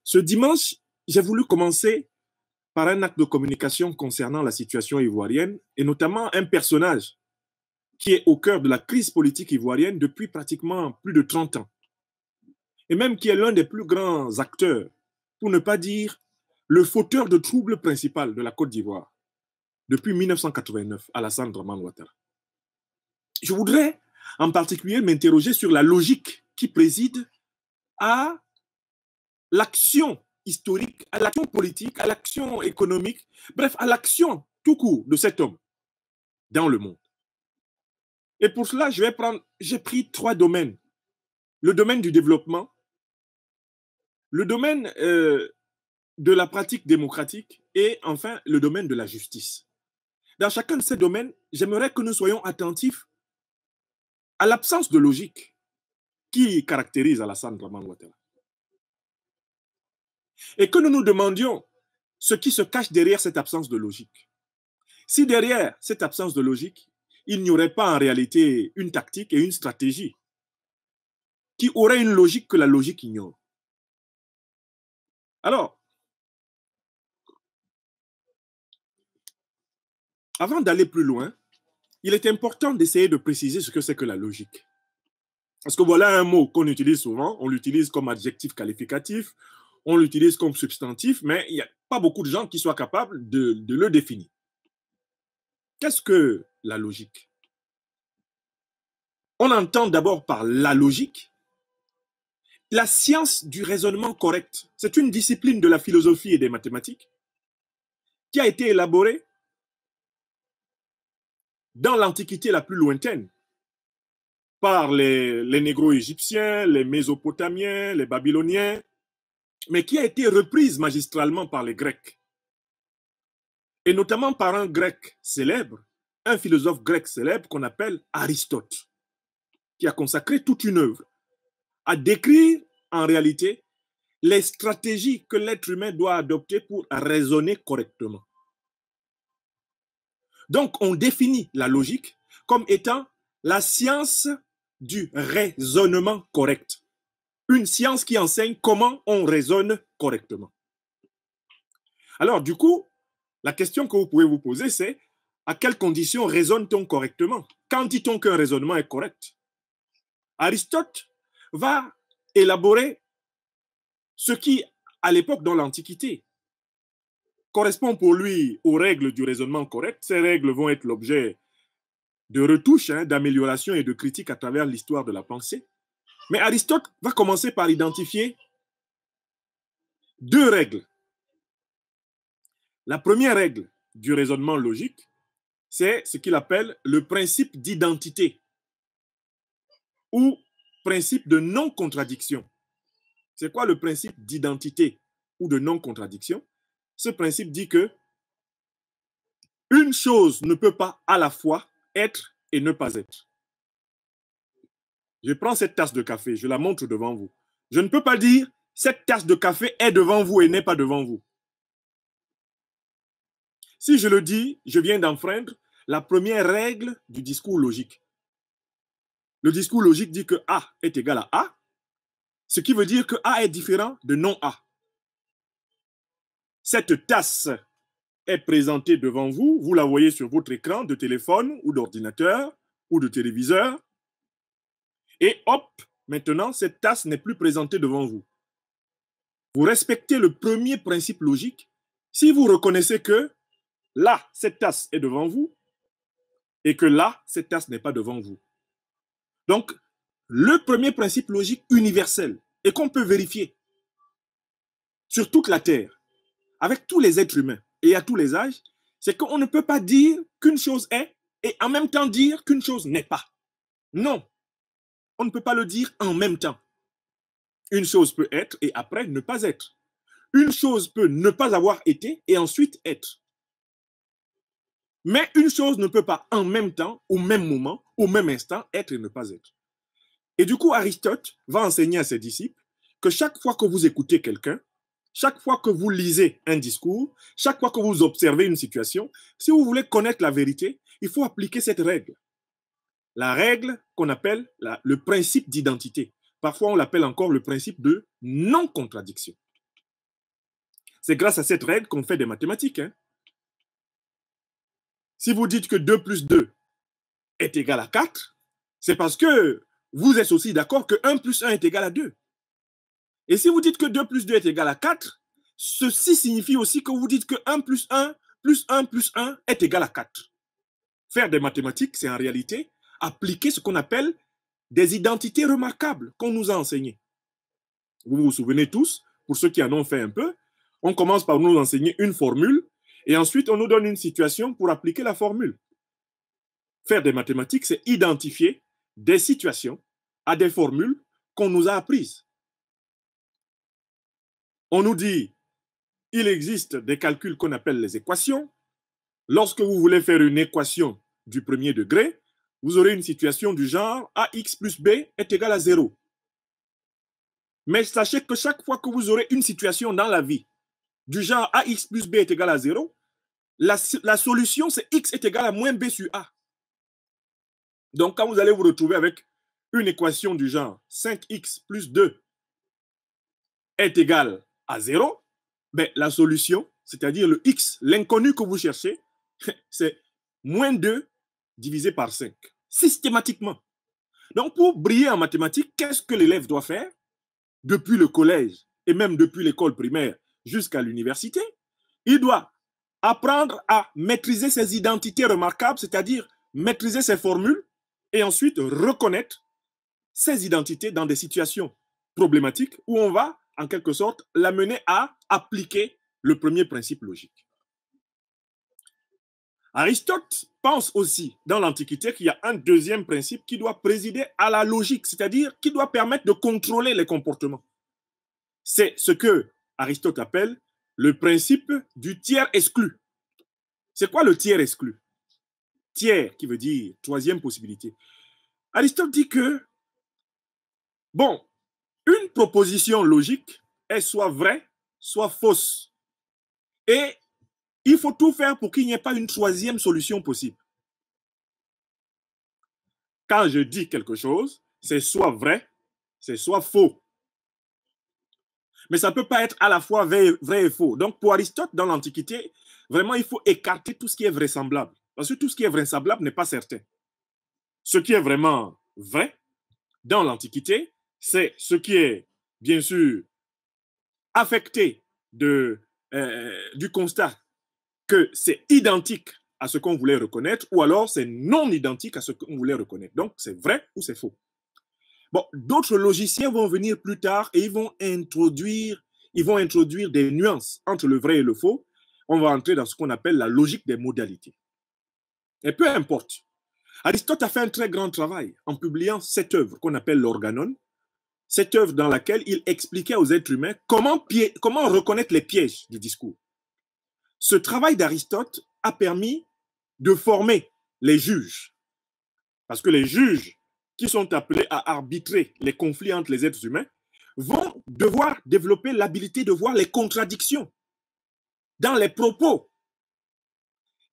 Ce dimanche, j'ai voulu commencer par un acte de communication concernant la situation ivoirienne et notamment un personnage qui est au cœur de la crise politique ivoirienne depuis pratiquement plus de 30 ans et même qui est l'un des plus grands acteurs, pour ne pas dire le fauteur de troubles principal de la Côte d'Ivoire depuis 1989, Alassane Dramane Ouattara. Je voudrais en particulier m'interroger sur la logique qui préside à l'action historique, à l'action politique, à l'action économique, bref, à l'action tout court de cet homme dans le monde. Et pour cela, j'ai pris 3 domaines. Le domaine du développement, le domaine de la pratique démocratique et enfin le domaine de la justice. Dans chacun de ces domaines, j'aimerais que nous soyons attentifs à l'absence de logique qui caractérise Alassane Dramane Ouattara. Et que nous nous demandions ce qui se cache derrière cette absence de logique. Si derrière cette absence de logique, il n'y aurait pas en réalité une tactique et une stratégie qui aurait une logique que la logique ignore. Alors, avant d'aller plus loin, il est important d'essayer de préciser ce que c'est que la logique. Parce que voilà un mot qu'on utilise souvent, on l'utilise comme adjectif qualificatif, on l'utilise comme substantif, mais il n'y a pas beaucoup de gens qui soient capables de le définir. Qu'est-ce que la logique? On entend d'abord par la logique la science du raisonnement correct. C'est une discipline de la philosophie et des mathématiques qui a été élaborée dans l'Antiquité la plus lointaine par les négro-égyptiens, les mésopotamiens, les babyloniens, mais qui a été reprise magistralement par les Grecs. Et notamment par un grec célèbre, un philosophe grec célèbre qu'on appelle Aristote, qui a consacré toute une œuvre à décrire en réalité les stratégies que l'être humain doit adopter pour raisonner correctement. Donc, on définit la logique comme étant la science du raisonnement correct. Une science qui enseigne comment on raisonne correctement. Alors, du coup, la question que vous pouvez vous poser, c'est à quelles conditions raisonne-t-on correctement? Quand dit-on qu'un raisonnement est correct? Aristote va élaborer ce qui, à l'époque, dans l'Antiquité, correspond pour lui aux règles du raisonnement correct. Ces règles vont être l'objet de retouches, d'améliorations et de critiques à travers l'histoire de la pensée. Mais Aristote va commencer par identifier 2 règles. La première règle du raisonnement logique, c'est ce qu'il appelle le principe d'identité ou principe de non-contradiction. C'est quoi le principe d'identité ou de non-contradiction? Ce principe dit que une chose ne peut pas à la fois être et ne pas être. Je prends cette tasse de café, je la montre devant vous. Je ne peux pas dire cette tasse de café est devant vous et n'est pas devant vous. Si je le dis, je viens d'enfreindre la première règle du discours logique. Le discours logique dit que A est égal à A, ce qui veut dire que A est différent de non A. Cette tasse est présentée devant vous, vous la voyez sur votre écran de téléphone ou d'ordinateur ou de téléviseur, et hop, maintenant cette tasse n'est plus présentée devant vous. Vous respectez le premier principe logique si vous reconnaissez que là, cette tasse est devant vous et que là, cette tasse n'est pas devant vous. Donc, le premier principe logique universel et qu'on peut vérifier sur toute la Terre, avec tous les êtres humains et à tous les âges, c'est qu'on ne peut pas dire qu'une chose est et en même temps dire qu'une chose n'est pas. Non, on ne peut pas le dire en même temps. Une chose peut être et après ne pas être. Une chose peut ne pas avoir été et ensuite être. Mais une chose ne peut pas en même temps, au même moment, au même instant, être et ne pas être. Et du coup, Aristote va enseigner à ses disciples que chaque fois que vous écoutez quelqu'un, chaque fois que vous lisez un discours, chaque fois que vous observez une situation, si vous voulez connaître la vérité, il faut appliquer cette règle. La règle qu'on appelle le principe d'identité. Parfois, on l'appelle encore le principe de non-contradiction. C'est grâce à cette règle qu'on fait des mathématiques. Hein. Si vous dites que 2 plus 2 est égal à 4, c'est parce que vous êtes aussi d'accord que 1 plus 1 est égal à 2. Et si vous dites que 2 plus 2 est égal à 4, ceci signifie aussi que vous dites que 1 plus 1 plus 1 plus 1 est égal à 4. Faire des mathématiques, c'est en réalité appliquer ce qu'on appelle des identités remarquables qu'on nous a enseignées. Vous vous souvenez tous, pour ceux qui en ont fait un peu, on commence par nous enseigner une formule et ensuite on nous donne une situation pour appliquer la formule. Faire des mathématiques, c'est identifier des situations à des formules qu'on nous a apprises. On nous dit, il existe des calculs qu'on appelle les équations. Lorsque vous voulez faire une équation du premier degré, vous aurez une situation du genre ax plus b est égal à 0. Mais sachez que chaque fois que vous aurez une situation dans la vie du genre ax plus b est égal à 0, la solution c'est x est égal à moins b sur a. Donc quand vous allez vous retrouver avec une équation du genre 5x plus 2 est égal à 0, ben, la solution, c'est-à-dire le x, l'inconnu que vous cherchez, c'est moins 2 divisé par 5, systématiquement. Donc, pour briller en mathématiques, qu'est-ce que l'élève doit faire? Depuis le collège et même depuis l'école primaire jusqu'à l'université, il doit apprendre à maîtriser ses identités remarquables, c'est-à-dire maîtriser ses formules et ensuite reconnaître ces identités dans des situations problématiques où on va, en quelque sorte, l'amener à appliquer le premier principe logique. Aristote pense aussi, dans l'Antiquité, qu'il y a un deuxième principe qui doit présider à la logique, c'est-à-dire qui doit permettre de contrôler les comportements. C'est ce que Aristote appelle le principe du tiers exclu. C'est quoi le tiers exclu? Tiers, qui veut dire troisième possibilité. Aristote dit que, bon, une proposition logique est soit vraie, soit fausse. Et il faut tout faire pour qu'il n'y ait pas une troisième solution possible. Quand je dis quelque chose, c'est soit vrai, c'est soit faux. Mais ça ne peut pas être à la fois vrai et faux. Donc, pour Aristote, dans l'Antiquité, vraiment, il faut écarter tout ce qui est vraisemblable. Parce que tout ce qui est vraisemblable n'est pas certain. Ce qui est vraiment vrai, dans l'Antiquité, c'est ce qui est, bien sûr, affecté du constat que c'est identique à ce qu'on voulait reconnaître, ou alors c'est non identique à ce qu'on voulait reconnaître. Donc, c'est vrai ou c'est faux. Bon, d'autres logiciens vont venir plus tard et ils vont introduire des nuances entre le vrai et le faux. On va entrer dans ce qu'on appelle la logique des modalités. Et peu importe. Aristote a fait un très grand travail en publiant cette œuvre qu'on appelle l'Organon, cette œuvre dans laquelle il expliquait aux êtres humains comment reconnaître les pièges du discours. Ce travail d'Aristote a permis de former les juges. Parce que les juges qui sont appelés à arbitrer les conflits entre les êtres humains vont devoir développer l'habilité de voir les contradictions dans les propos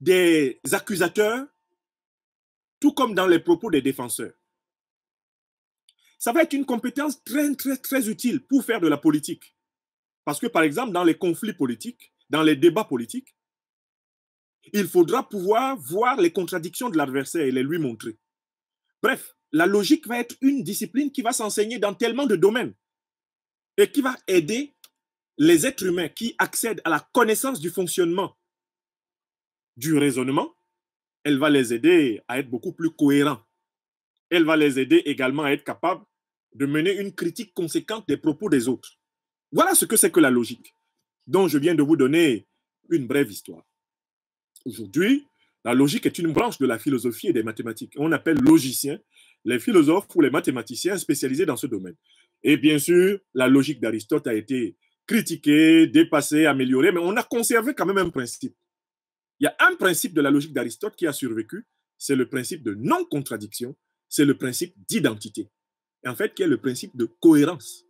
des accusateurs, tout comme dans les propos des défenseurs. Ça va être une compétence très, très, très utile pour faire de la politique. Parce que, par exemple, dans les conflits politiques, dans les débats politiques, il faudra pouvoir voir les contradictions de l'adversaire et les lui montrer. Bref, la logique va être une discipline qui va s'enseigner dans tellement de domaines et qui va aider les êtres humains qui accèdent à la connaissance du fonctionnement du raisonnement. Elle va les aider à être beaucoup plus cohérents. Elle va les aider également à être capables de mener une critique conséquente des propos des autres. Voilà ce que c'est que la logique, dont je viens de vous donner une brève histoire. Aujourd'hui, la logique est une branche de la philosophie et des mathématiques. On appelle logiciens les philosophes ou les mathématiciens spécialisés dans ce domaine. Et bien sûr, la logique d'Aristote a été critiquée, dépassée, améliorée, mais on a conservé quand même un principe. Il y a un principe de la logique d'Aristote qui a survécu, c'est le principe de non-contradiction, c'est le principe d'identité. Et en fait, qui est le principe de cohérence.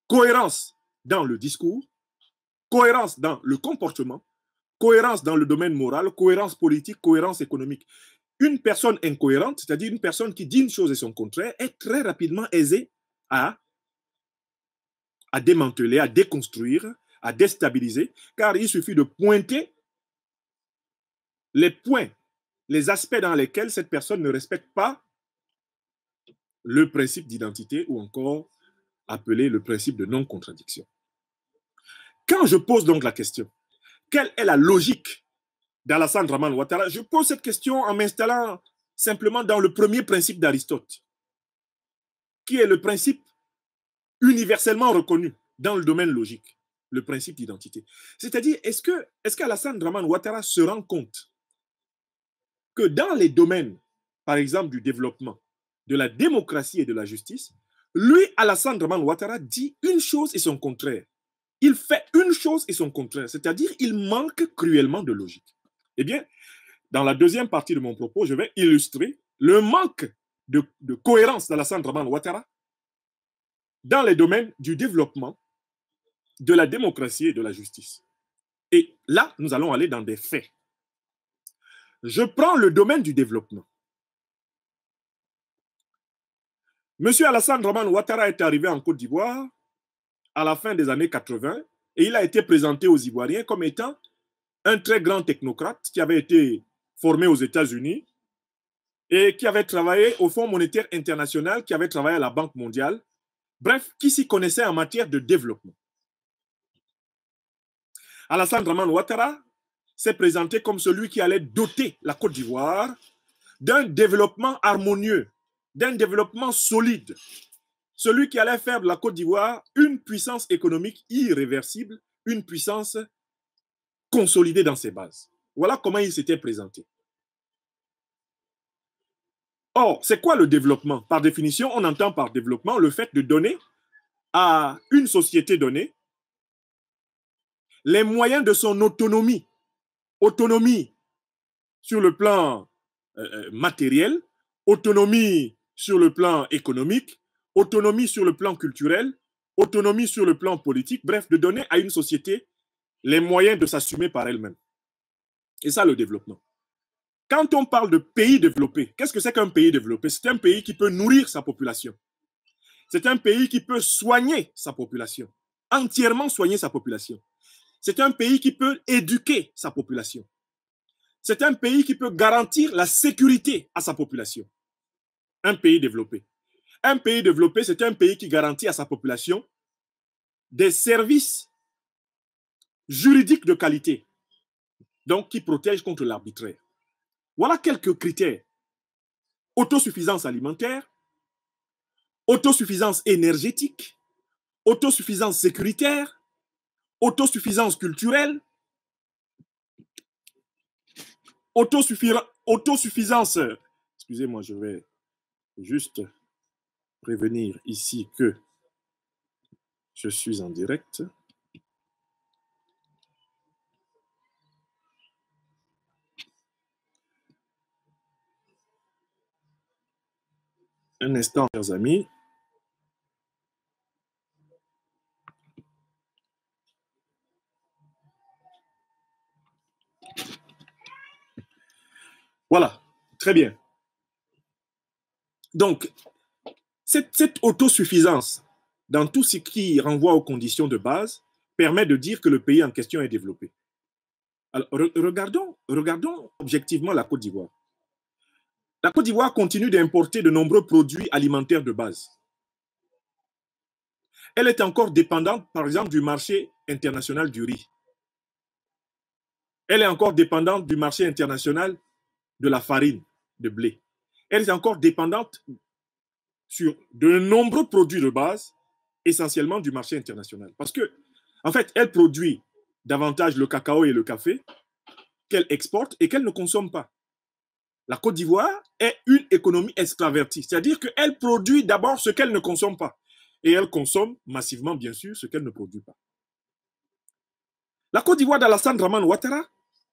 Cohérence dans le discours, cohérence dans le comportement, cohérence dans le domaine moral, cohérence politique, cohérence économique. Une personne incohérente, c'est-à-dire une personne qui dit une chose et son contraire, est très rapidement aisée à démanteler, à déconstruire, à déstabiliser, car il suffit de pointer les points, les aspects dans lesquels cette personne ne respecte pas le principe d'identité ou encore appelé le principe de non-contradiction. Quand je pose donc la question, quelle est la logique d'Alassane Dramane Ouattara? Je pose cette question en m'installant simplement dans le premier principe d'Aristote, qui est le principe universellement reconnu dans le domaine logique, le principe d'identité. C'est-à-dire, est-ce qu'Alassane Dramane Ouattara se rend compte que dans les domaines, par exemple, du développement, de la démocratie et de la justice, lui, Alassane Dramane Ouattara, dit une chose et son contraire. Il fait une chose et son contraire, c'est-à-dire il manque cruellement de logique. Eh bien, dans la deuxième partie de mon propos, je vais illustrer le manque de cohérence d'Alassane Dramane Ouattara dans les domaines du développement, de la démocratie et de la justice. Et là, nous allons aller dans des faits. Je prends le domaine du développement. Monsieur Alassane Dramane Ouattara est arrivé en Côte d'Ivoire à la fin des années 80 et il a été présenté aux Ivoiriens comme étant un très grand technocrate qui avait été formé aux États-Unis et qui avait travaillé au Fonds monétaire international, qui avait travaillé à la Banque mondiale, bref, qui s'y connaissait en matière de développement. Alassane Dramane Ouattara s'est présenté comme celui qui allait doter la Côte d'Ivoire d'un développement harmonieux, d'un développement solide, celui qui allait faire de la Côte d'Ivoire une puissance économique irréversible, une puissance consolidée dans ses bases. Voilà comment il s'était présenté. Or, c'est quoi le développement? Par définition, on entend par développement le fait de donner à une société donnée les moyens de son autonomie. Autonomie sur le plan matériel, autonomie sur le plan économique, autonomie sur le plan culturel, autonomie sur le plan politique, bref, de donner à une société les moyens de s'assumer par elle-même. Et ça, le développement. Quand on parle de pays développé, qu'est-ce que c'est qu'un pays développé? C'est un pays qui peut nourrir sa population. C'est un pays qui peut soigner sa population, entièrement soigner sa population. C'est un pays qui peut éduquer sa population. C'est un pays qui peut garantir la sécurité à sa population. Un pays développé. Un pays développé, c'est un pays qui garantit à sa population des services juridiques de qualité, donc qui protègent contre l'arbitraire. Voilà quelques critères. Autosuffisance alimentaire, autosuffisance énergétique, autosuffisance sécuritaire, autosuffisance culturelle, autosuffisance, excusez-moi, je vais juste prévenir ici que je suis en direct. Un instant, chers amis. Voilà, très bien. Donc, cette autosuffisance dans tout ce qui renvoie aux conditions de base permet de dire que le pays en question est développé. Alors, regardons objectivement la Côte d'Ivoire. La Côte d'Ivoire continue d'importer de nombreux produits alimentaires de base. Elle est encore dépendante, par exemple, du marché international du riz. Elle est encore dépendante du marché international de la farine, de blé. Elle est encore dépendante sur de nombreux produits de base, essentiellement du marché international. Parce que, en fait, elle produit davantage le cacao et le café qu'elle exporte et qu'elle ne consomme pas. La Côte d'Ivoire est une économie extravertie, c'est-à-dire qu'elle produit d'abord ce qu'elle ne consomme pas et elle consomme massivement, bien sûr, ce qu'elle ne produit pas. La Côte d'Ivoire d'Alassane Dramane Ouattara,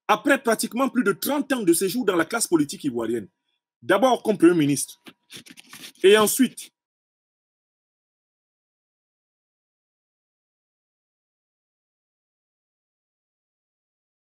après pratiquement plus de 30 ans de séjour dans la classe politique ivoirienne, d'abord comme Premier ministre et ensuite